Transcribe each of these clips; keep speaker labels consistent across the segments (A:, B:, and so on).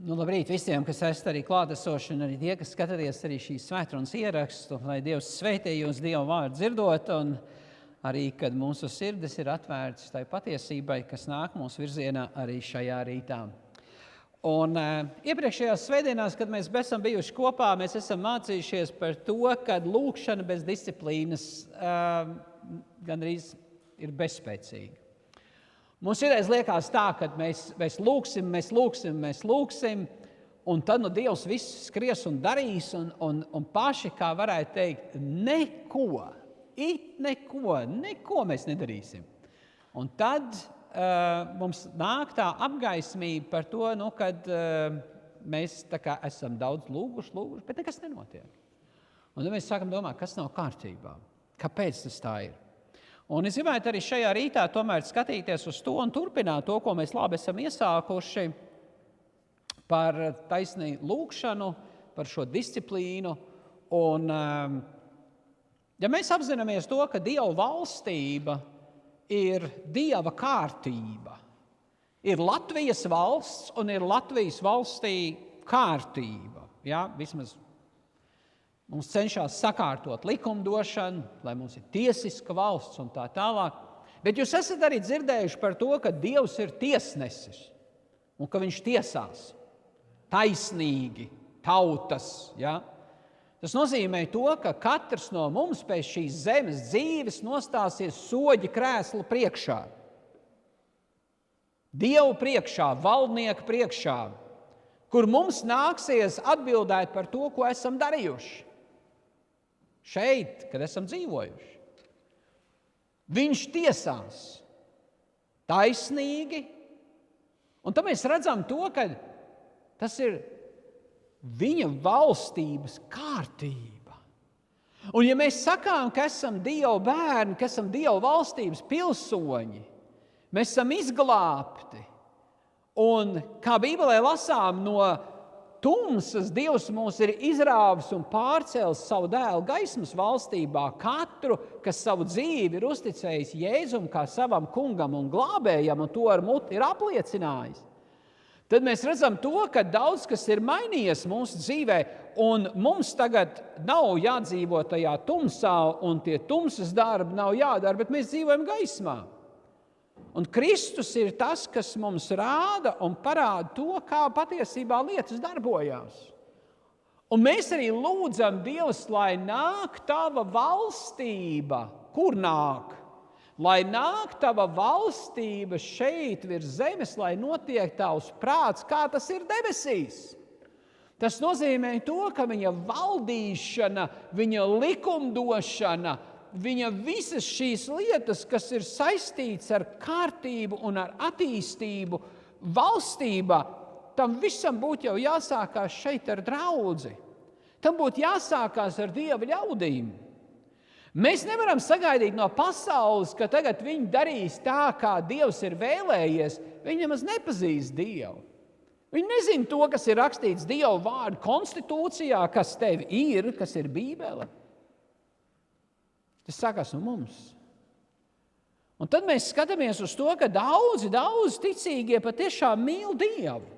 A: Labrīt visiem, kas esat arī klātesoši, un arī tie, kas skatāties arī šīs svētrunas ierakstu, lai Dievs svētī jūs Dieva vārdu dzirdot, un arī, kad mūsu sirdis ir atvērtas tai patiesībai, kas nāk mūsu virzienā arī šajā rītā. Un iepriekšējās svētdienās, kad mēs esam bijuši kopā, mēs esam mācījušies par to, ka lūkšana bez disciplīnas gandrīz ir bezspēcīga. Mums vienreiz liekas tā, ka mēs lūksim, un tad Dievs viss skries un darīs, un paši, kā varētu teikt, neko mēs nedarīsim. Un tad mums nāk tā apgaismība par to, kad mēs tā kā esam daudz lūguši, bet nekas nenotiek. Un tad mēs sākam domāt, kas nav kārtībā, kāpēc tas tā ir. Un es gribētu arī šajā rītā tomēr skatīties uz to un turpināt to, ko mēs labi esam iesākuši par taisnīgu lūkšanu, par šo disciplīnu. Un, ja mēs apzināmies to, ka Dieva valstība ir Dieva kārtība, ir Latvijas valsts un ir Latvijas valstī kārtība, ja? Vismaz mums cenšas sakārtot likumdošanu, lai mums ir tiesiska valsts un tā tālāk. Bet jūs esat arī dzirdējuši par to, ka Dievs ir tiesnesis un ka viņš tiesās taisnīgi tautas. Ja? Tas nozīmē to, ka katrs no mums pēc šīs zemes dzīves nostāsies soļa krēsla priekšā. Dievu priekšā, valdnieku priekšā, kur mums nāksies atbildēt par to, ko esam darījuši. Šeit, kad esam dzīvojuši. Viņš tiesās taisnīgi, un tad mēs redzam to, ka tas ir viņa valstības kārtība. Un ja mēs sakām, ka esam Dieva bērni, ka esam Dieva valstības pilsoņi, mēs esam izglābti, un kā Bībelē lasām no tumsas Dievs mūs ir izrāvis un pārcēlis savu dēlu gaismas valstībā, katru, kas savu dzīvi ir uzticējis Jēzum kā savam kungam un glābējam, un to ar muti ir apliecinājis. Tad mēs redzam to, ka daudz kas ir mainījies mūsu dzīvē, un mums tagad nav jādzīvo tajā tumsā, un tie tumsas darbi nav jādara, bet mēs dzīvojam gaismā. Un Kristus ir tas, kas mums rāda un parāda to, kā patiesībā lietas darbojās. Un mēs arī lūdzam Dievs, lai nāk tava valstība. Kur nāk? Lai nāk tava valstība šeit virs zemes, lai notiek tavs prāts, kā tas ir debesīs. Tas nozīmē to, ka viņa valdīšana, viņa likumdošana, viņa visas šīs lietas, kas ir saistīts ar kārtību un ar attīstību valstībā, tam visam būtu jau jāsākās šeit ar draudzi. Tam būtu jāsākās ar Dieva ļaudīm. Mēs nevaram sagaidīt no pasaules, ka tagad viņi darīs tā, kā Dievs ir vēlējies. Viņi nemaz nepazīst Dievu. Viņi nezina to, kas ir rakstīts Dieva vārdu konstitūcijā, kas tev ir, kas ir Bībele. Tas sākās no mums. Un tad mēs skatāmies uz to, ka daudzi ticīgie patiešām mīl Dievu.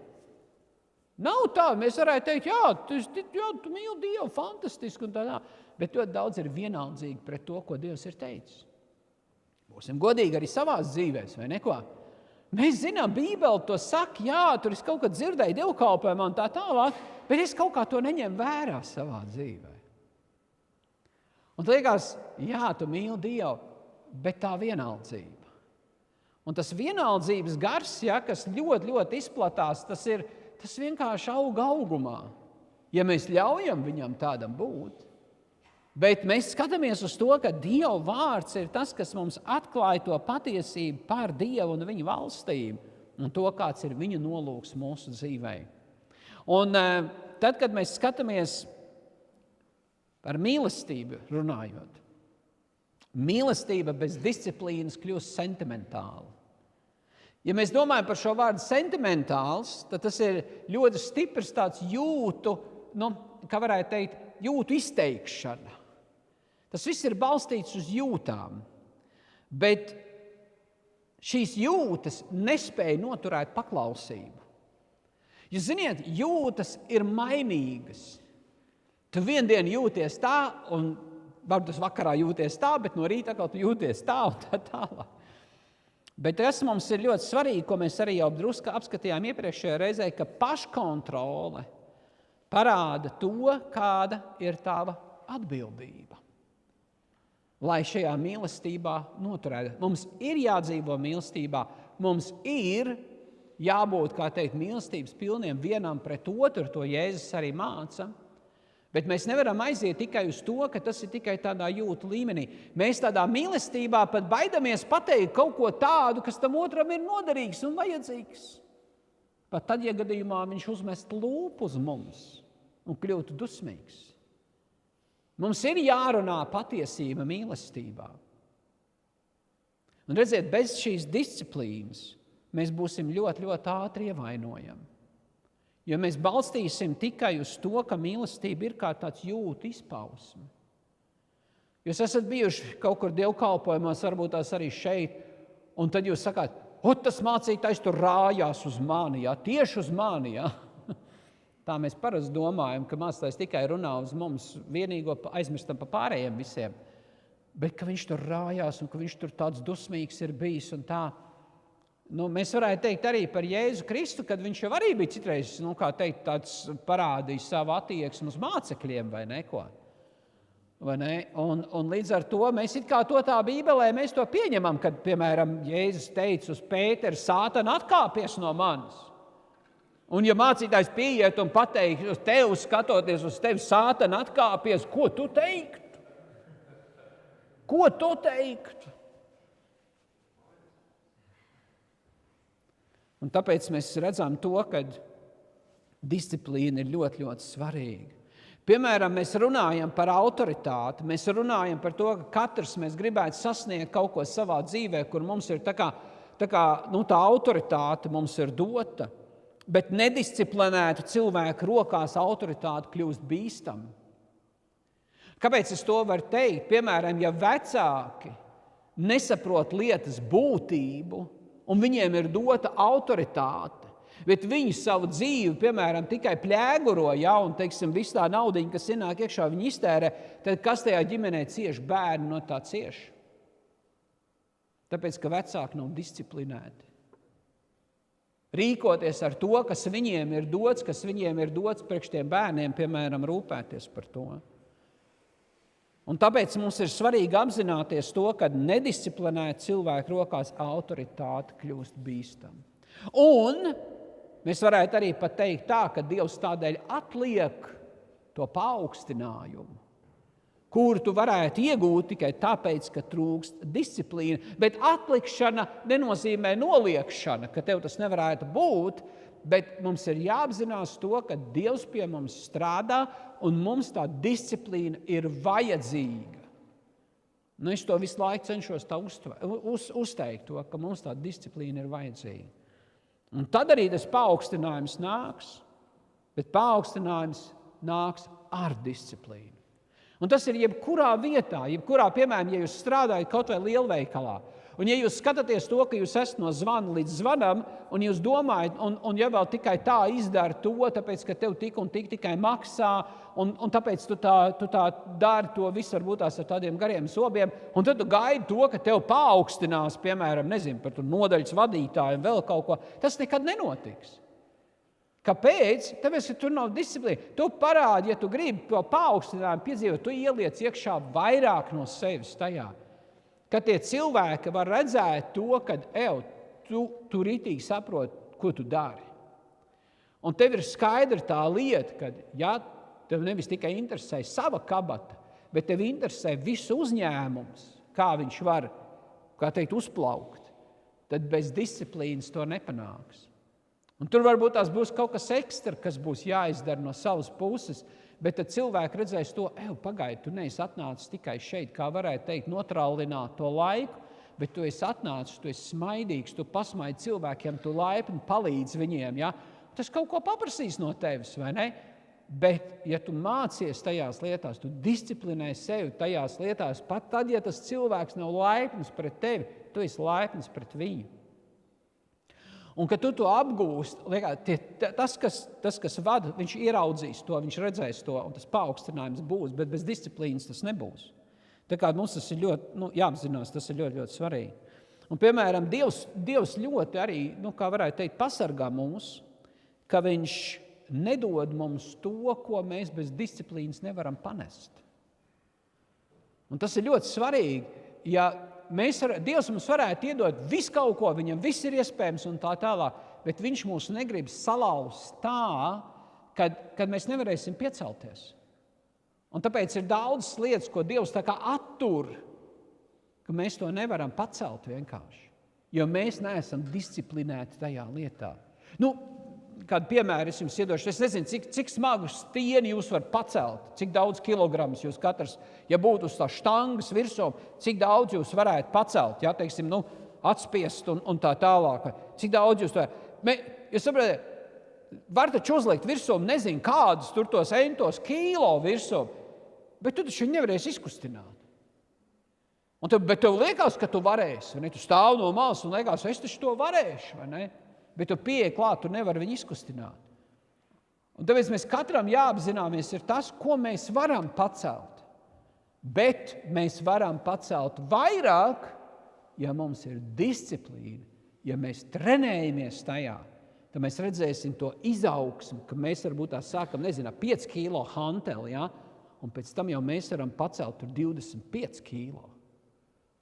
A: Nav tā, mēs varētu teikt, jā, tu mīli Dievu, fantastiski un tā. Bet ļoti daudz ir vienaldzīgi pret to, ko Dievs ir teicis. Būsim godīgi arī savās dzīvēs, vai neko? Mēs zinām, Bībele to saka, jā, tur es kaut kad dzirdēju dievkalpojumā un tā tālāk, bet es kaut kā to neņemu vērā savā dzīvē. Un tu liekas, jā, tu mīli Dievu, bet tā vienaldzība. Un tas vienaldzības gars, ja, kas ļoti, ļoti izplatās, tas vienkārši aug augumā, ja mēs ļaujam viņam tādam būt. Bet mēs skatāmies uz to, ka Dieva vārds ir tas, kas mums atklāja to patiesību par Dievu un viņa valstību un to, kāds ir viņa nolūks mūsu dzīvē. Un tad, kad mēs skatāmies par mīlestību runājot, mīlestība bez disciplīnas kļūst sentimentāla. Ja mēs domājam par šo vārdu sentimentāls, tad tas ir ļoti stiprs tāds jūtu, kā varētu teikt, jūtu izteikšana. Tas viss ir balstīts uz jūtām, bet šīs jūtas nespēja noturēt paklausību. Jūs ziniet, jūtas ir mainīgas. Tu vienu dienu jūties tā, un varbūt tas vakarā jūties tā, bet no rīta atkal tu jūties tā un tā tālāk. Bet tas mums ir ļoti svarīgi, ko mēs arī jau drusku apskatījām iepriekšējā reizē, ka paškontrole parāda to, kāda ir tava atbildība. Lai šajā mīlestībā noturētu. Mums ir jādzīvo mīlestībā, mums ir jābūt, kā teikt, mīlestības pilniem vienam pret otru, to Jēzus arī māca. Bet mēs nevaram aiziet tikai uz to, ka tas ir tikai tādā jūtu līmenī. Mēs tādā mīlestībā pat baidamies pateikt kaut ko tādu, kas tam otram ir noderīgs un vajadzīgs. Pat tad, ja gadījumā viņš uzmest lūpu uz mums un kļūtu dusmīgs. Mums ir jārunā patiesība mīlestībā. Un redziet, bez šīs disciplīnas mēs būsim ļoti, ļoti ātri ievainojami. Jo mēs balstīsim tikai uz to, ka mīlestība ir kā tāds jūtu izpausme. Jūs esat bijuši kaut kur dievkalpojumos, varbūt tās arī šeit, un tad jūs sakāt, tas mācītājs tur rājās uz mani, tieši uz mani. Tā mēs parasti domājam, ka mācītājs tikai runā uz mums, vienīgo aizmirstam pa pārējiem visiem. Bet ka viņš tur rājās un ka viņš tur tāds dusmīgs ir bijis un tā. Mēs varētu teikt arī par Jēzu Kristu, kad viņš jau arī bija citreiz, tāds parādījis savu attieksmi uz mācekļiem vai neko. Vai ne? Un līdz ar to mēs it kā to tā Bībelē, mēs to pieņemam, kad, piemēram, Jēzus teica uz Pēteru, Sātana atkāpies no manis. Un ja mācītājs pieiet un pateikt uz tevi, skatoties uz tevi, Sātana atkāpies, ko tu teiktu? Ko tu teiktu? Un tāpēc mēs redzam to, ka disciplīna ir ļoti, ļoti svarīga. Piemēram, mēs runājam par autoritāti, mēs runājam par to, ka katrs mēs gribētu sasniegt kaut ko savā dzīvē, kur mums ir tā autoritāte mums ir dota, bet nedisciplinētu cilvēku rokās autoritāte kļūst bīstama. Kāpēc es to varu teikt? Piemēram, ja vecāki nesaprot lietas būtību, un viņiem ir dota autoritāte, bet viņi savu dzīvi, piemēram, tikai pļēguro, un, teiksim, visu tā naudiņa, kas ienāk iekšā, viņi iztērē, tad kas tajā ģimenē cieš? Bērni no tā cieš. Tāpēc, ka vecāki nav disciplinēti. Rīkoties ar to, kas viņiem ir dots priekš tiem bērniem, piemēram, rūpēties par to. Un tāpēc mums ir svarīgi apzināties to, ka nedisciplinēta cilvēka rokās autoritāte kļūst bīstama. Un mēs varētu arī pat teikt tā, ka Dievs tādēļ atliek to paaugstinājumu, kuru tu varētu iegūt tikai tāpēc, ka trūkst disciplīna. Bet atlikšana nenozīmē noliekšana, ka tev tas nevarētu būt, bet mums ir jāapzinās to, ka Dievs pie mums strādā un mums tā disciplīna ir vajadzīga. Es to visu laiku cenšos tā uzteikt, to, ka mums tā disciplīna ir vajadzīga. Un tad arī tas paaugstinājums nāks, bet paaugstinājums nāks ar disciplīnu. Un tas ir jebkurā vietā, piemēram, ja jūs strādājat kaut vai lielveikalā, un ja jūs skatāties to, ka jūs esat no zvana līdz zvanam, un jūs domājat, un ja vēl tikai tā izdara to, tāpēc, ka tev tik un tik tikai maksā, un tāpēc tu tā dari to visu varbūt tās ar tādiem gariem sobiem, un tad tu gaidi to, ka tev paaugstinās, piemēram, par nodaļas vadītāju un vēl kaut ko, tas nekad nenotiks. Kāpēc? Tāpēc, ka tur nav disciplīna. Tu parādi, ja tu gribi to paaugstinājumu piedzīvot, tu ieliec iekšā vairāk no sevis tajā. Ka tie cilvēki var redzēt to, ka tu ritīgi saproti, ko tu dari. Un tev ir skaidra tā lieta, ka tev nevis tikai interesē sava kabata, bet tev interesē visu uzņēmums, kā viņš var, uzplaukt, tad bez disciplīnas to nepanāks. Un tur varbūt tās būs kaut kas ekstra, kas būs jāizdara no savas puses, bet tad cilvēki redzēs to, pagaidi, tu neesi atnācis tikai šeit, kā varētu teikt, notraulināt to laiku, bet tu esi atnācis, tu esi smaidīgs, tu pasmaidi cilvēkiem, tu laipni palīdzi viņiem. Ja? Tas kaut ko paprasīs no tevis, vai ne? Bet, ja tu mācies tajās lietās, tu disciplinē sevi tajās lietās, pat tad, ja tas cilvēks nav laipns pret tevi, tu esi laipns pret viņu. Un, kad tu to apgūst, tas, kas vada, viņš ieraudzīs to, viņš redzēs to, un tas paaugstinājums būs, bet bez disciplīnas tas nebūs. Tā kā mums tas ir ļoti, jāapzinās, tas ir ļoti, ļoti svarīgi. Un, piemēram, Dievs ļoti arī, kā varētu teikt, pasargā mūs, ka viņš nedod mums to, ko mēs bez disciplīnas nevaram panest. Un tas ir ļoti svarīgi, ja Dievs mums varētu iedot visu kaut ko, viņam viss ir iespējams un tā tālāk, bet viņš mūs negrib salauzt tā, kad mēs nevarēsim piecelties. Un tāpēc ir daudz lietas, ko Dievs tā kā attur, ka mēs to nevaram pacelt vienkārši, jo mēs neesam disciplinēti tajā lietā. Kādu piemēru es jums iedošu, es nezinu, cik smagu stieni jūs varat pacelt, cik daudz kilogramus jūs katrs, ja būtu uz tā štangas virsū, cik daudz jūs varētu pacelt, ja, teiksim, atspiest un tā tālāk. Cik daudz jūs to jūs saprotat, var taču uzlikt virsū, nezinu, kādus tur tos entos kilo virsū, bet tu taču nevarēsi izkustināt. Bet tev liekas, ka tu varēsi, vai ne? Tu stāv no malas un liekas, es taču to varēšu, vai ne? Bet tu pieeji klāt, tu nevari viņu izkustināt. Un tāpēc mēs katram jāapzināmies ir tas, ko mēs varam pacelt. Bet mēs varam pacelt vairāk, ja mums ir disciplīna, ja mēs trenējamies tajā, tad mēs redzēsim to izaugsmu, ka mēs varbūt tā sākam, 5 kilo hanteli, ja? Un pēc tam jau mēs varam pacelt tur 25 kilo.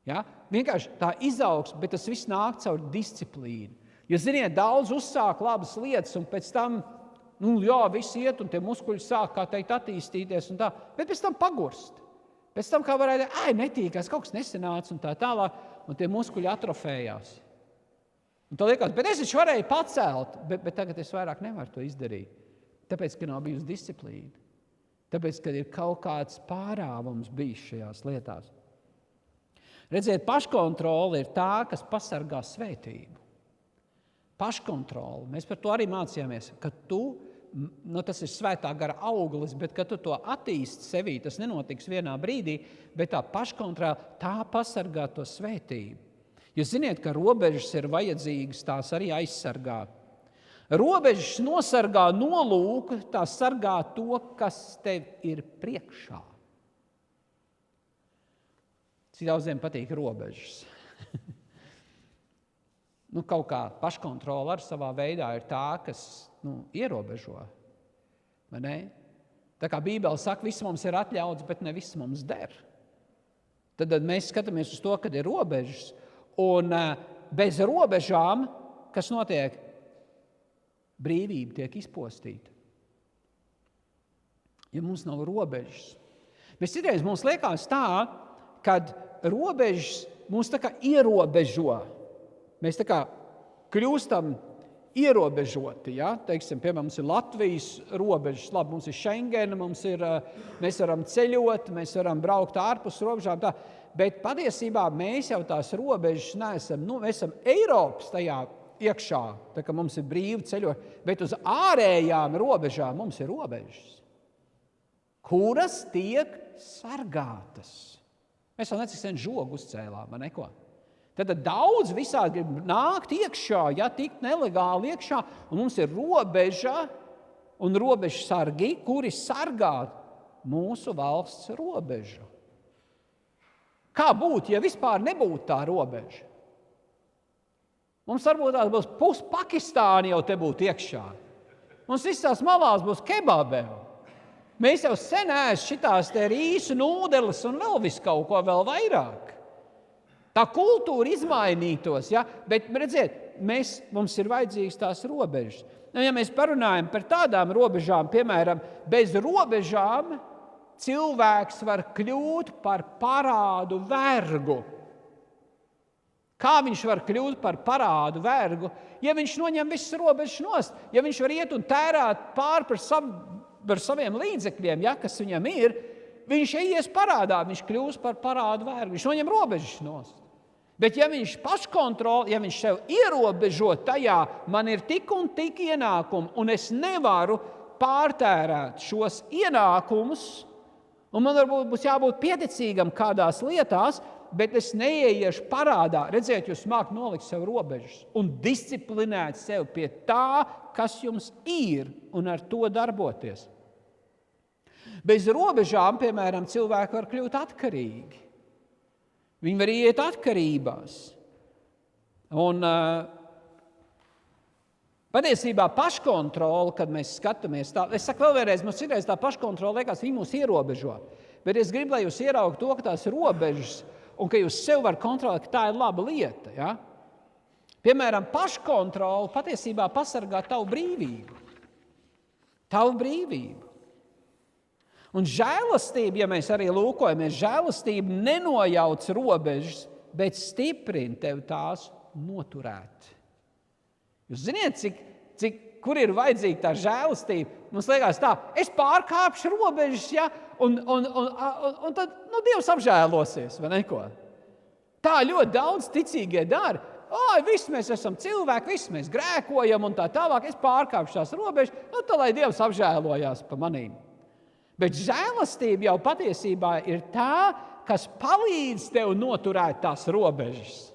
A: Ja? Vienkārši tā izaugsme, bet tas viss nāk caur disciplīnu. Jo, ziniet, daudz uzsāk labas lietas, un pēc tam, viss iet, un tie muskuļi sāk, kā teikt, attīstīties, un tā, bet pēc tam pagurst. Pēc tam, kā varētu, netīkās, kaut kas nesanāca, un tā tālāk, un tie muskuļi atrofējās. Un tā liekas, bet es taču varēju pacelt, bet tagad es vairāk nevaru to izdarīt. Tāpēc, ka nav bijusi disciplīna. Tāpēc, ka ir kaut kāds pārāvums bijis šajās lietās. Redziet, paškontrole ir tā, kas pasargā svētību. Paškontroli. Mēs par to arī mācījāmies, ka tas ir svētā gara auglis, bet kad tu to attīsti sevī, tas nenotiks vienā brīdī, bet tā paškontrola, tā pasargā to svētību. Jūs ziniet, ka robežas ir vajadzīgas tās arī aizsargāt. Robežas nosargā nolūku, tā sargā to, kas tev ir priekšā. Cik daudziem patīk robežas? Kaut kā paškontrola ar savā veidā ir tā, kas ierobežo. Vai ne? Tā kā Bībele saka, viss mums ir atļauts, bet ne viss mums der. Tad mēs skatāmies uz to, kad ir robežas. Un bez robežām, kas notiek? Brīvība tiek izpostīta. Ja mums nav robežas. Mēs citreiz mums liekas tā, kad robežas mūs tā kā ierobežo. Mēs tā kā kļūstam ierobežoti. Ja? Teiksim, piemēram, mums ir Latvijas robežas, labi, mums ir Schengena, mēs varam ceļot, mēs varam braukt ārpus robežām. Tā. Bet patiesībā mēs jau tās robežas neesam, mēs esam Eiropas tajā iekšā, tā kā mums ir brīvi ceļot, bet uz ārējām robežām mums ir robežas, kuras tiek sargātas. Mēs vēl necik sen žogu uzcēlām, vai neko? Tad daudz visādi grib nākt iekšā, tikt nelegāli iekšā, un mums ir robeža un robežsargi, kuri sargā mūsu valsts robežu. Kā būtu, ja vispār nebūtu tā robeža? Mums varbūt tās būs pus Pakistāni jau te būtu iekšā. Mums visās malās būs kebabi. Mēs jau sen ēst šitās te rīsu nūdeles un vēl visu kaut ko vēl vairāk. Tā kultūra izmainītos, ja? Bet, redziet, mums ir vajadzīgas tās robežas. Ja mēs parunājam par tādām robežām, piemēram, bez robežām cilvēks var kļūt par parādu vergu. Kā viņš var kļūt par parādu vergu, ja viņš noņem visas robežas nost, ja viņš var iet un tērēt par saviem līdzekļiem, kas viņam ir, viņš ies parādā, viņš kļūs par parādu vergu, viņš noņem robežas nost. Bet ja viņš paškontrol, ja viņš sev ierobežo tajā, man ir tik un tik ienākumu, un es nevaru pārtērēt šos ienākumus, Un man varbūt būs jābūt pieticīgam kādās lietās, bet es neieiešu parādā. Redziet, jūs māk nolikt sev robežas un disciplinēt sev pie tā, kas jums ir, un ar to darboties. Bez robežām, piemēram, cilvēki var kļūt atkarīgi. Viņi var iet atkarībās. Un patiesībā paškontrola, kad mēs skatāmies tā, es saku vēl vienreiz, mums citreiz tā paškontrola liekas, viņi mūs ierobežo. Bet es gribu, lai jūs ieraugtu to, ka tās robežas un ka jūs sev var kontrolēt, ka tā ir laba lieta. Ja? Piemēram, paškontrola patiesībā pasargā tavu brīvību. Tavu brīvību. Un žēlastība, ja mēs arī lūkojamies, žēlastība nenojauc robežas, bet stiprina tevi tās noturēt. Jūs ziniet, kur ir vajadzīga tā žēlastība? Mums liekas tā, es pārkāpšu robežas, ja, un tad Dievs apžēlosies, vai neko. Tā ļoti daudz ticīgie dara. Visi mēs esam cilvēki, visi mēs grēkojam un tā tālāk. Es pārkāpšu tās robežas, tā lai Dievs apžēlojās pa manīm. Bet žēlastība jau patiesībā ir tā, kas palīdz tev noturēt tās robežas.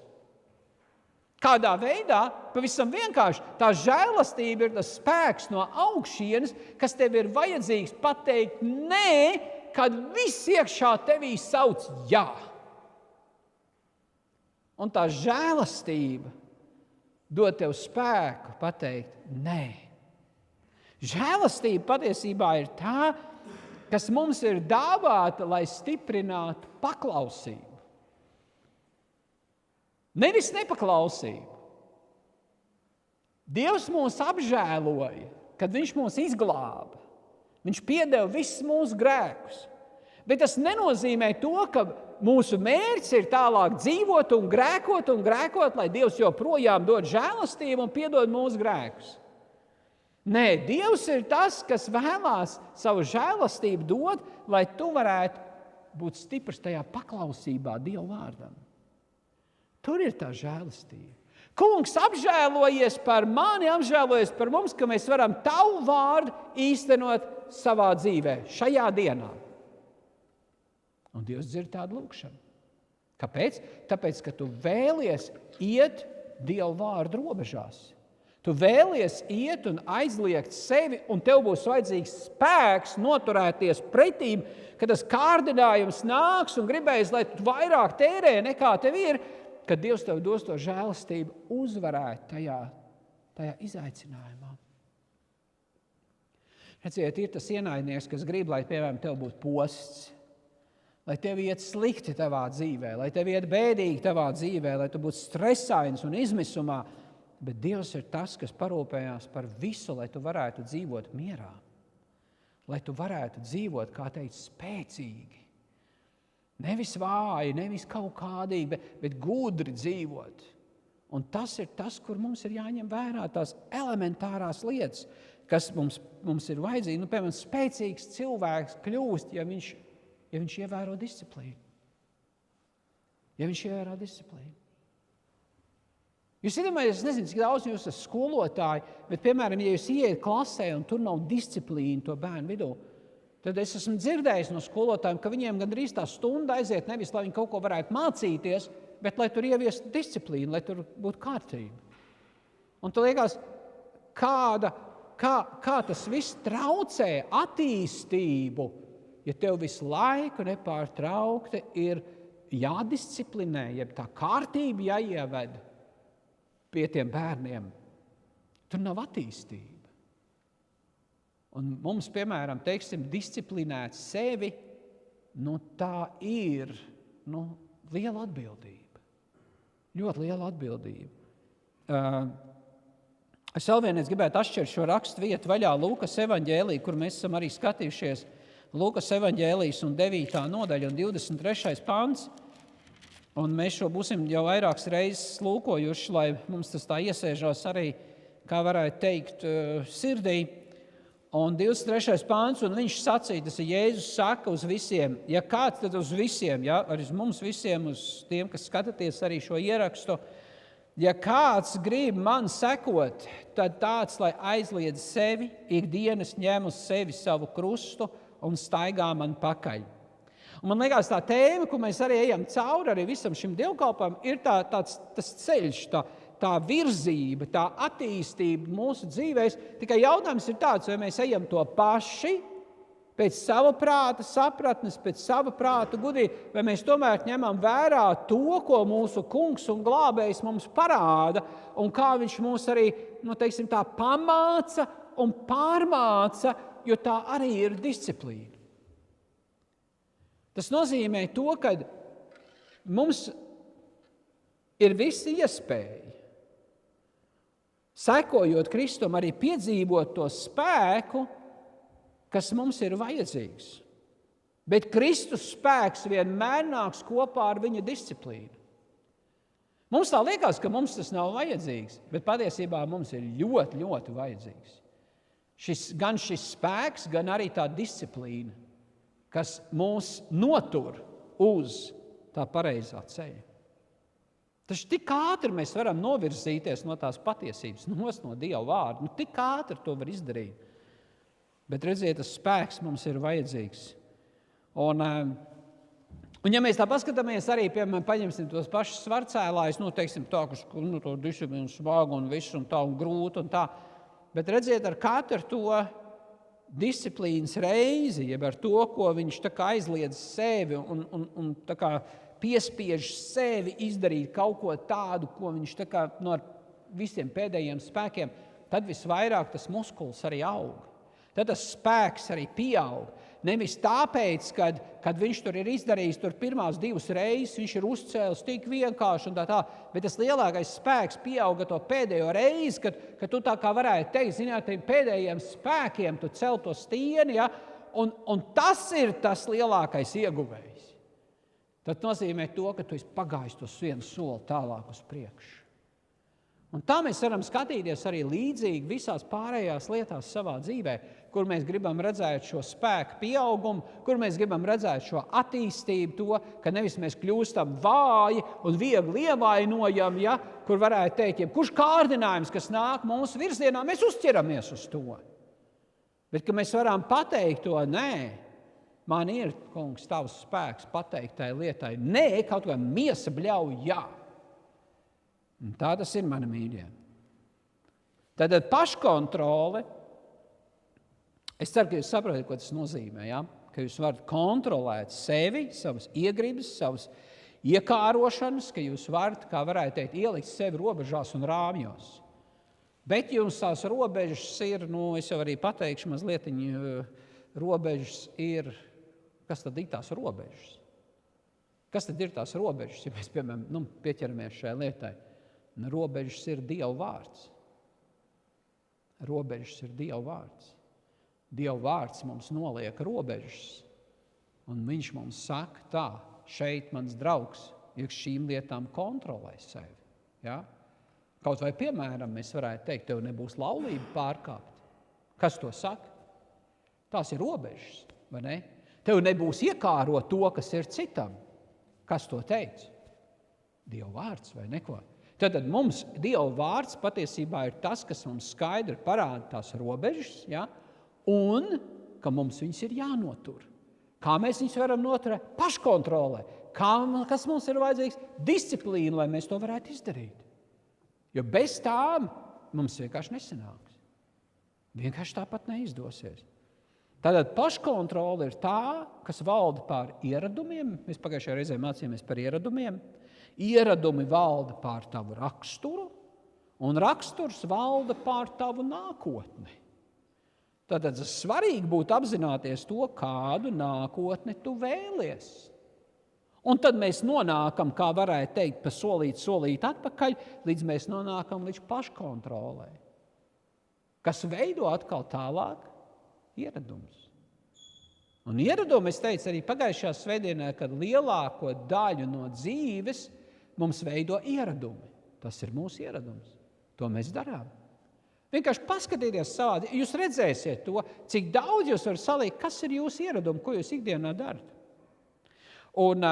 A: Kādā veidā? Pavisam vienkārši. Tā žēlastība ir tas spēks no augšienes, kas tev ir vajadzīgs pateikt nē, kad viss iekšā tevī sauc jā. Un tā žēlastība dod tev spēku pateikt nē. Žēlastība patiesībā ir tā, kas mums ir dāvāta, lai stiprinātu paklausību. Nevis nepaklausību. Dievs mūs apžēloja, kad viņš mūs izglāba. Viņš piedeva visus mūsu grēkus. Bet tas nenozīmē to, ka mūsu mērķis ir tālāk dzīvot un grēkot, lai Dievs joprojām dod žēlastību un piedod mūsu grēkus. Nē, Dievs ir tas, kas vēlās savu žēlastību dot, lai tu varētu būt stiprs tajā paklausībā Dieva vārdam. Tur ir tā žēlastība. Kungs, apžēlojies par mani, apžēlojies par mums, ka mēs varam tavu vārdu īstenot savā dzīvē, šajā dienā. Un Dievs dzird tādu lūgšanu. Kāpēc? Tāpēc, ka tu vēlies iet Dieva vārdu robežās. Tu vēlies iet un aizliegt sevi, un tev būs vajadzīgs spēks noturēties pretīm, kad tas kārdinājums nāks un gribēs, lai tu vairāk tērē nekā tev ir, kad Dievs tev dos to žēlastību uzvarēt tajā izaicinājumā. Redziet, ir tas ienaidnieks, kas grib, lai, piemēram, tev būtu posts, lai tev iet slikti tavā dzīvē, lai tev iet bēdīgi tavā dzīvē, lai tu būtu stresains un izmisumā, bet Dievs ir tas, kas parūpējās par visu, lai tu varētu dzīvot mierā, lai tu varētu dzīvot, kā teikt, spēcīgi. Nevis vāji, nevis kaut kādīgi, bet gudri dzīvot. Un tas ir tas, kur mums ir jāņem vērā tās elementārās lietas, kas mums ir vajadzīgi. Piemēram, spēcīgs cilvēks kļūst, ja viņš ievēro disciplīnu. Jūs iedomājaties, es nezinu, cik daudz jūs esat skolotāji, bet, piemēram, ja jūs ieiet klasē un tur nav disciplīna to bērnu vidū, tad es esmu dzirdējis no skolotājiem, ka viņiem gandrīz tā stunda aiziet nevis, lai viņi kaut ko varētu mācīties, bet lai tur ieviestu disciplīnu, lai tur būtu kārtība. Un tu liekas, kā tas viss traucē attīstību, ja tev visu laiku nepārtraukti ir jādisciplinē, ja tā kārtība jāieved pie tiem bērniem. Tur nav attīstība. Un mums, piemēram, disciplinēt sevi, tā ir liela atbildība. Ļoti liela atbildība. Es vēl vienreiz gribētu atšķirt šo rakstu vietu vaļā Lūkas evaņģēlī, kur mēs esam arī skatījušies. Lūkas evaņģēlijas un 9. nodaļa un 23. pants. Un mēs šo būsim jau vairākas reizes lūkojuši, lai mums tas tā iesēžās arī, kā varētu teikt, sirdī. Un 23. pāns, un viņš sacīja, tas ir Jēzus saka uz visiem, ja kāds tad uz visiem, ja, arī uz mums visiem, uz tiem, kas skatāties arī šo ierakstu, ja kāds grib man sekot, tad tāds, lai aizliedz sevi, ikdienas ņem uz sevi savu krustu un staigā man pakaļ. Un man liekas, tā tēma, ko mēs arī ejam cauri arī visam šim dievkalpojumam, ir tas ceļš, tā virzība, tā attīstība mūsu dzīvēs. Tikai jautājums ir tāds, vai mēs ejam to paši, pēc sava prāta sapratnes, pēc sava prāta gudrības, vai mēs tomēr ņemam vērā to, ko mūsu kungs un glābējs mums parāda, un kā viņš mūs arī, teiksim tā, pamāca un pārmāca, jo tā arī ir disciplīna. Tas nozīmē to, ka mums ir visi iespēja, sekojot Kristum, arī piedzīvot to spēku, kas mums ir vajadzīgs. Bet Kristus spēks vienmēr nāks kopā ar viņa disciplīnu. Mums tā liekas, ka mums tas nav vajadzīgs, bet patiesībā mums ir ļoti, ļoti vajadzīgs. Gan šis spēks, gan arī tā disciplīna, kas mūs notur uz tā pareizā ceļa. Taču tik ātri mēs varam novirzīties no tās patiesības, no Dieva vārda. Tik ātri to var izdarīt. Bet redziet, tas spēks mums ir vajadzīgs. Un ja mēs tā paskatāmies arī, piemēram, paņemsim tos pašus svarcēlājus, teiksim tā, kas to disciplīnu smagu un visu un tā un grūti un tā. Bet redziet, ar katru to disciplīnas reizi, jeb ar to, ko viņš tā kā aizliedz sevi un tā kā piespiež sevi izdarīt kaut ko tādu, ko viņš tā kā no visiem pēdējiem spēkiem, tad visvairāk tas muskulis arī aug. Tad tas spēks arī pieaug. Nevis tāpēc, kad viņš tur ir izdarījis pirmās 2 reizes, viņš ir uzcēlis tik vienkārši un tā, bet tas lielākais spēks pieauga to pēdējo reizi, kad tu tā kā varētu teikt, zināt, pēdējiem spēkiem tu cel to stieni, ja, un tas ir tas lielākais ieguvējs. Tad nozīmē to, ka tu esi pagājis to vienu soli tālāk uz priekšu. Un tā mēs varam skatīties arī līdzīgi visās pārējās lietās savā dzīvē, kur mēs gribam redzēt šo spēku pieaugumu, kur mēs gribam redzēt šo attīstību, to, ka nevis mēs kļūstam vāji un viegli ievainojam, ja, kur varētu teikt, kurš kārdinājums, kas nāk mūsu virzienā, mēs uzķeramies uz to. Bet, ka mēs varam pateikt to, nē, man ir, kungs, tavs spēks pateikt tai lietai, nē, kaut kā miesa bļauj, jā. Un tā tas ir, mani mīļie. Tad paškontrole, es ceru, ka jūs saprotat, ko tas nozīmē, ja? Ka jūs varat kontrolēt sevi, savas iegribas, savas iekārošanas, ka jūs varat, kā varētu teikt, ielikt sevi robežās un rāmjos. Bet jums tās robežas ir, es jau arī pateikšu mazliet, robežas ir, kas tad ir tās robežas? Kas tad ir tās robežas, ja mēs, piemēram, pieķeramies šai lietai? Robežas ir Dieva vārds. Robežas ir Dieva vārds. Dieva vārds mums noliek robežas. Un viņš mums saka tā, šeit mans draugs, ja šīm lietām kontrolē sevi. Ja? Kaut vai, piemēram, mēs varētu teikt, tev nebūs laulība pārkāpt. Kas to saka? Tās ir robežas, vai ne? Tev nebūs iekārot to, kas ir citam. Kas to teica? Dieva vārds vai neko? Tad mums Dieva vārds patiesībā ir tas, kas mums skaidri parāda tās robežas, ja? Un ka mums viņas ir jānotur. Kā mēs viņas varam noturēt? Paškontrolē. Kas mums ir vajadzīgs? Disciplīna, lai mēs to varētu izdarīt. Jo bez tām mums vienkārši nesanāks. Vienkārši tāpat neizdosies. Tātad paškontrole ir tā, kas valda pār ieradumiem. Mēs pagājušajā reizē mācījāmies par ieradumiem. Ieradumi valda pār tavu raksturu, un raksturs valda pār tavu nākotni. Tātad svarīgi būtu apzināties to, kādu nākotni tu vēlies. Un tad mēs nonākam, kā varētu teikt, pa solīt atpakaļ, līdz mēs nonākam līdz paškontrolē, kas veido atkal tālāk ieradums. Un ieradumi, es teicu arī pagājušajā svētdienā, kad lielāko daļu no dzīves mums veido ieradumi. Tas ir mūsu ieradums. To mēs darām. Vienkārši paskatieties savā, jūs redzēsiet to, cik daudz jūs varat salikt, kas ir jūsu ieradumi, ko jūs ikdienā darat. Un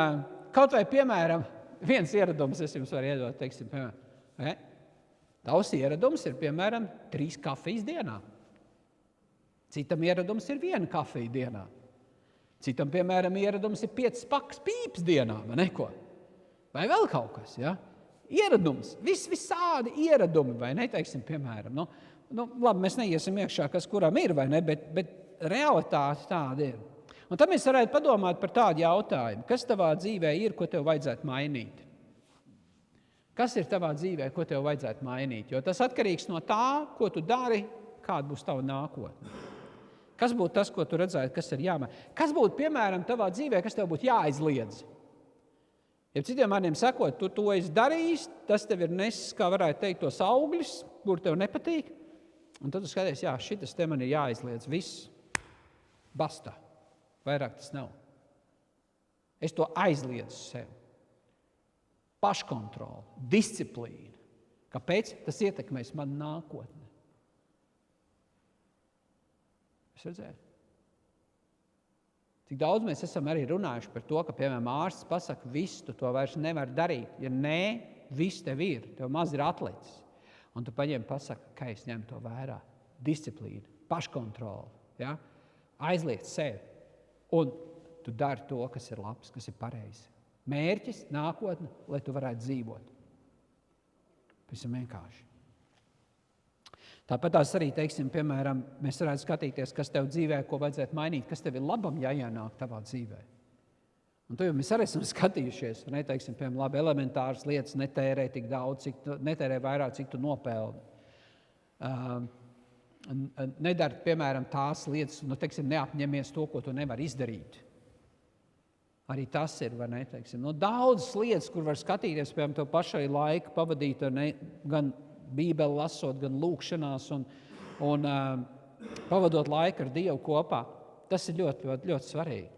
A: kaut vai, piemēram, viens ieradums, es jums varu iedot, teiksim, piemēram, tavs ieradums ir, piemēram, 3 kafijas dienā. Citam ieradums ir 1 kafija dienā. Citam, piemēram, ieradums ir 5 pakas pīps dienā, vai neko? Vai vēl kaut kas, ja? Ieradums, visādi ieradumi, vai ne, teiksim, piemēram. Labi, mēs neiesim iekšā, kas kuram ir, vai ne, bet realitāte tāda ir. Un tad mēs varētu padomāt par tādu jautājumu. Kas tavā dzīvē ir, ko tev vajadzētu mainīt? Kas ir tavā dzīvē, ko tev vajadzētu mainīt? Jo tas atkarīgs no tā, ko tu dari, kāda būs tava nākotne. Kas būtu tas, ko tu redzētu, kas ir jāmaina? Kas būtu, piemēram, tavā dzīvē, kas tev būtu jāaizliedz? Ja citiem vārdiem sakot, tu to esi darījis, tas tev ir nesis, kā varētu teikt, tos augļus, kur tev nepatīk. Un tad tu skaties, jā, šitas te man ir jāaizliedz. Viss. Basta. Vairāk tas nav. Es to aizliedzu sev. Paškontroli, disciplīna. Kāpēc? Tas ietekmēs manu nākotni. Es redzēju. Cik daudz mēs esam arī runājuši par to, ka, piemēram, ārsts pasaka, viss, tu to vairs nevar darīt. Ja nē, viss tev ir, tev maz ir atlicis. Un tu paņem pasaka, ka es ņem to vērā. Disciplīna, paškontroli, ja? Aizliegt sevi. Un tu dari to, kas ir labs, kas ir pareizi. Mērķis, nākotne, lai tu varētu dzīvot. Visam vienkārši. Tāpat tās arī, teiksim, piemēram, mēs varētu skatīties, kas tev dzīvē, ko vajadzētu mainīt, kas tev ir labam jāienāk tavā dzīvē. Un to jau mēs arī esam skatījušies, ne, teiksim, piemēram, labi elementāras lietas netērē tik daudz, netērē vairāk, cik tu nopelni. Nedara, piemēram, tās lietas, teiksim, neapņemies to, ko tu nevar izdarīt. Arī tas ir, vai ne, teiksim. Daudzas lietas, kur var skatīties, piemēram, tev pašai laika pavadīt gan Bībeli lasot, gan lūkšanās un pavadot laiku ar Dievu kopā. Tas ir ļoti, ļoti, ļoti svarīgi.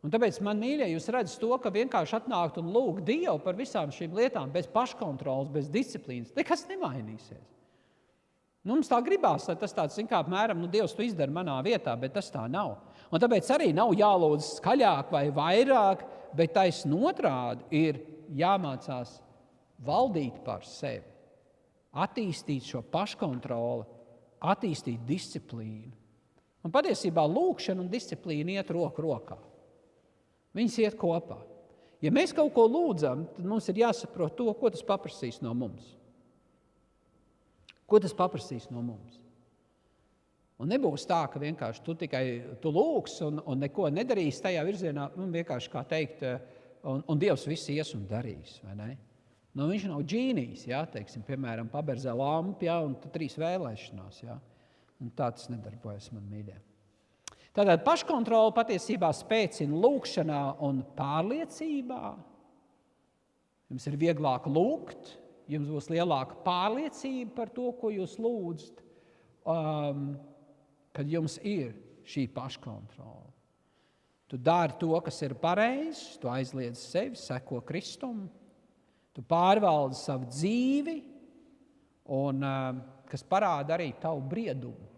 A: Un tāpēc, man mīļie, jūs redzat to, ka vienkārši atnākt un lūgt Dievu par visām šīm lietām, bez paškontroles, bez disciplīnas, nekas nemainīsies. Mums tā gribās, lai tas tāds, kā apmēram, Dievs tu izdara manā vietā, bet tas tā nav. Un tāpēc arī nav jālūdz skaļāk vai vairāk, bet taisn otrādi ir jāmācās valdīt par sevi, attīstīt šo paškontroli, attīstīt disciplīnu. Un patiesībā lūkšana un disciplīna iet roku rokā. Viņas iet kopā. Ja mēs kaut ko lūdzam, tad mums ir jāsaprot to, ko tas paprasīs no mums. Ko tas paprasīs no mums? Un nebūs tā, ka vienkārši tu lūgs un neko nedarīs tajā virzienā, vienkārši kā teikt, un Dievs viss ies un darīs, vai ne? Viņš nav džīnijs, ja, teiksim, piemēram, paberzē lampu, ja, un 3 vēlēšanās, ja. Un tā tas nedarbojas, man mīļie. Tātad paškontrola patiesībā spēcina lūkšanā un pārliecībā. Jums ir vieglāk lūgt, jums būs lielāka pārliecība par to, ko jūs lūdzat, kad jums ir šī paškontrola. Tu dari to, kas ir pareizs, tu aizliedz sevi, seko Kristum, tu pārvaldi savu dzīvi, un kas parāda arī tavu briedumu.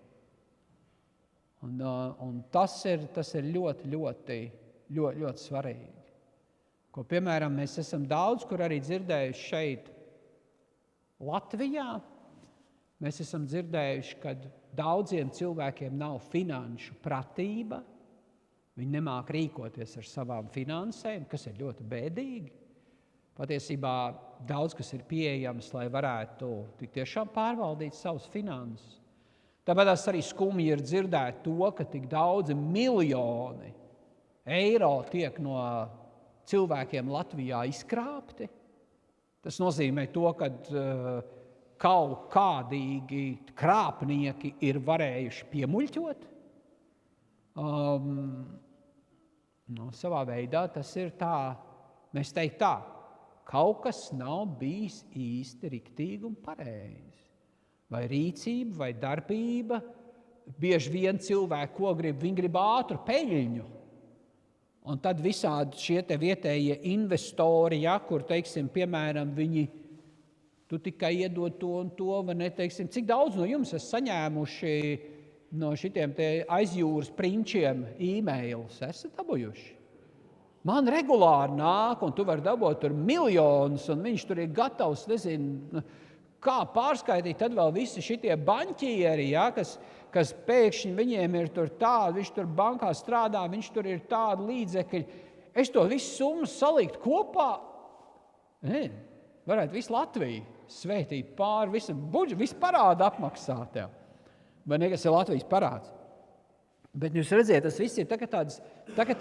A: Un tas ir ļoti, ļoti, ļoti, ļoti svarīgi. Ko, piemēram, mēs esam daudz, kur arī dzirdējuši šeit Latvijā. Mēs esam dzirdējuši, ka daudziem cilvēkiem nav finanšu pratība. Viņi nemāk rīkoties ar savām finansēm, kas ir ļoti bēdīgi. Patiesībā daudz, kas ir pieejams, lai varētu tik tiešām pārvaldīt savus finanses. Tāpēc arī skumji ir dzirdēt to, ka tik daudzi miljoni eiro tiek no cilvēkiem Latvijā izkrāpti. Tas nozīmē to, ka kaut kādīgi krāpnieki ir varējuši piemuļķot. Savā veidā tas ir tā, mēs teikt tā, kaut kas nav bijis īsti riktīgi un pareizi. Vai rīcība, vai darbība. Bieži vien cilvēki, ko grib, viņi grib ātru peļņu. Un tad visādi šie te vietējie investori, ja, kur, teiksim, piemēram, viņi, tu tikai iedod to un to, vai ne, teiksim, cik daudz no jums esat saņēmuši no šitiem te aizjūras prinčiem e-mailus, esat dabūjuši? Man regulāri nāk, un tu vari dabūt tur miljonus, un viņš tur ir gatavs, nezinu, kā pārskaitīt, tad vēl visi šitie baņķieri, ja, kas pēkšņi viņiem ir tur tādi, viņš tur bankā strādā, viņš tur ir tādi līdzekļi. Es to visu summas salikt kopā, varētu visu Latviju svētīt pāri, visu parādu apmaksāt tev. Vai nekas ir Latvijas parāds? Bet jūs redziet, tas viss ir tagad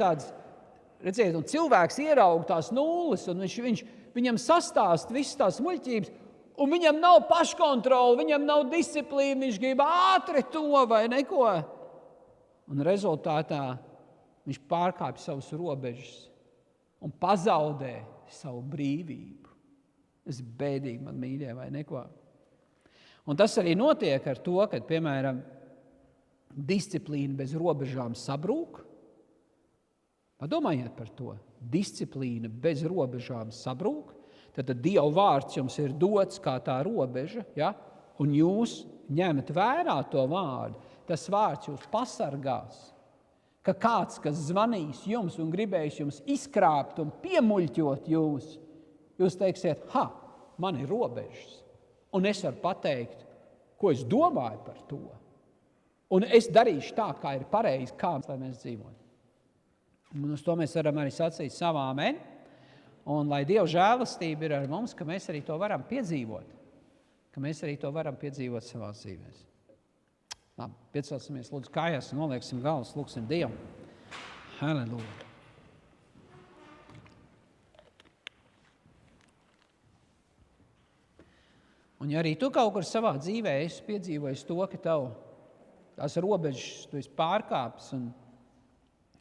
A: tāds, redziet, un cilvēks ieraug tās nulles, un viņam sastāst visas tās muļķības, un viņam nav paškontrola, viņam nav disciplīna, viņš grib ātri to vai neko. Un rezultātā viņš pārkāpj savus robežas un pazaudē savu brīvību. Tas ir bēdīgi, man mīļie, vai neko. Un tas arī notiek ar to, kad, piemēram, disciplīna bez robežām sabrūk. Padomājiet par to. Disciplīna bez robežām sabrūk. Tad Dieva vārds jums ir dots kā tā robeža, ja? Un jūs ņemat vērā to vārdu. Tas vārds jūs pasargās. Ka kāds, kas zvanīs jums un gribēs jums izkrāpt un piemuļķot jūs teiksiet, man ir robežas. Un es varu pateikt, ko es domāju par to. Un es darīšu tā, kā ir pareizi, lai mēs dzīvojam. Un uz to mēs varam arī sacīt savu amen. Un lai Dieva žēlastība ir ar mums, ka mēs arī to varam piedzīvot. Ka mēs arī to varam piedzīvot savās dzīvēs. Labi, piecelsimies lūdzu kājās un nolieksim galvas, lūksim Dievu. Halleluja. Un ja arī tu kaut kur savā dzīvē esi piedzīvojis to, ka tās robežas tu esi pārkāpis un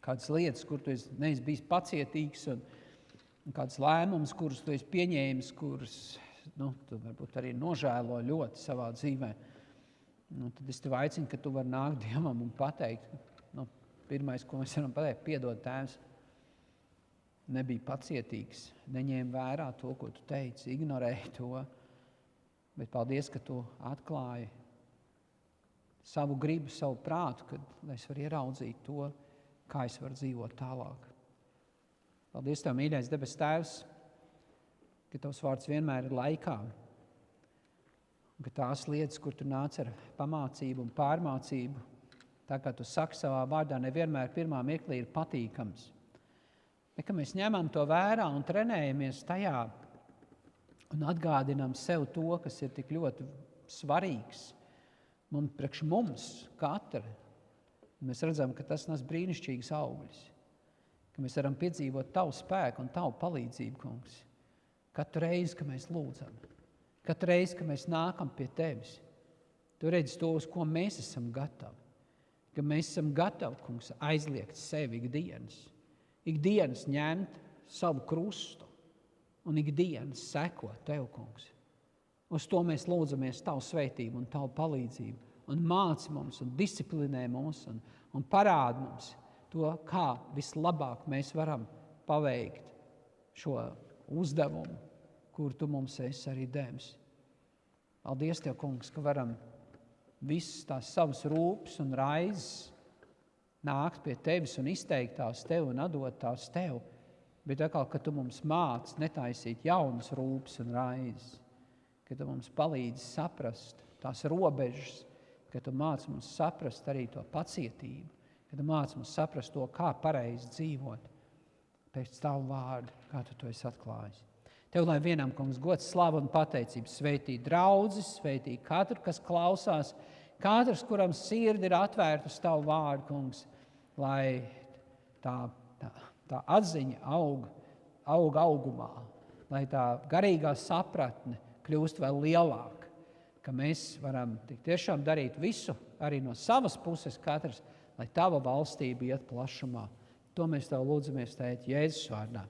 A: kādas lietas, kur tu neesi bijis pacietīgs un kādas lēmumus, kurus tu esi pieņēmis, kurus tu varbūt arī nožēlo ļoti savā dzīvē, tad es tev aicinu, ka tu vari nākt Dievam un pateikt, pirmais, ko mēs varam pateikt, piedod Tēvs, nebija pacietīgs, neņēma vērā to, ko tu teici, ignorēji to. Bet paldies, ka tu atklāji savu gribu, savu prātu, lai es varu ieraudzīt to, kā es varu dzīvot tālāk. Paldies Tev, mīļais debes Tēvs, ka Tavs vārds vienmēr ir laikā. Un ka tās lietas, kur tu nāc ar pamācību un pārmācību, tā kā tu saki savā vārdā, nevienmēr pirmā mirklī ir patīkams. Bet ka mēs ņemam to vērā un trenējamies tajā, un atgādinām sev to, kas ir tik ļoti svarīgs priekš mums, katra. Mēs redzam, ka tas nes brīnišķīgas augļus, ka mēs varam piedzīvot Tavu spēku un Tavu palīdzību, kungs. Katru reizi, ka mēs lūdzam, katru reizi, ka mēs nākam pie Tevis, Tu redzi to, uz ko mēs esam gatavi. Ka mēs esam gatavi, kungs, aizliegt sevi ikdienas ņemt savu krustu un ikdienas seko Tev, kungs. Uz to mēs lūdzamies Tavu svētību un Tavu palīdzību un māci mums un disciplinē mums un parādi mums to, kā vislabāk mēs varam paveikt šo uzdevumu, kur Tu mums esi arī devis. Paldies Tev, kungs, ka varam visas tās savas rūpes un raizes nākt pie Tevis un izteikt tās Tev un atdot tās Tev. Bet atkal, ka Tu mums māci netaisīt jaunas rūpes un raizes, ka Tu mums palīdzi saprast tās robežas, ka Tu māci mums saprast arī to pacietību, ka Tu māci mums saprast to, kā pareizi dzīvot pēc Tavu vārdu, kā Tu to esi atklājis. Tev, lai vienam, kungs, gods, slava un pateicība, svētī draudzes, svētī katru, kas klausās, katrs, kuram sirdi ir atvērta uz Tavu vārdu, kungs, lai tā atziņa aug augumā, lai tā garīgā sapratne kļūst vēl lielāka, ka mēs varam tik tiešām darīt visu arī no savas puses katrs, lai Tava valstība iet plašumā. To mēs Tev lūdzamies, Tēt, Jēzus vārdā.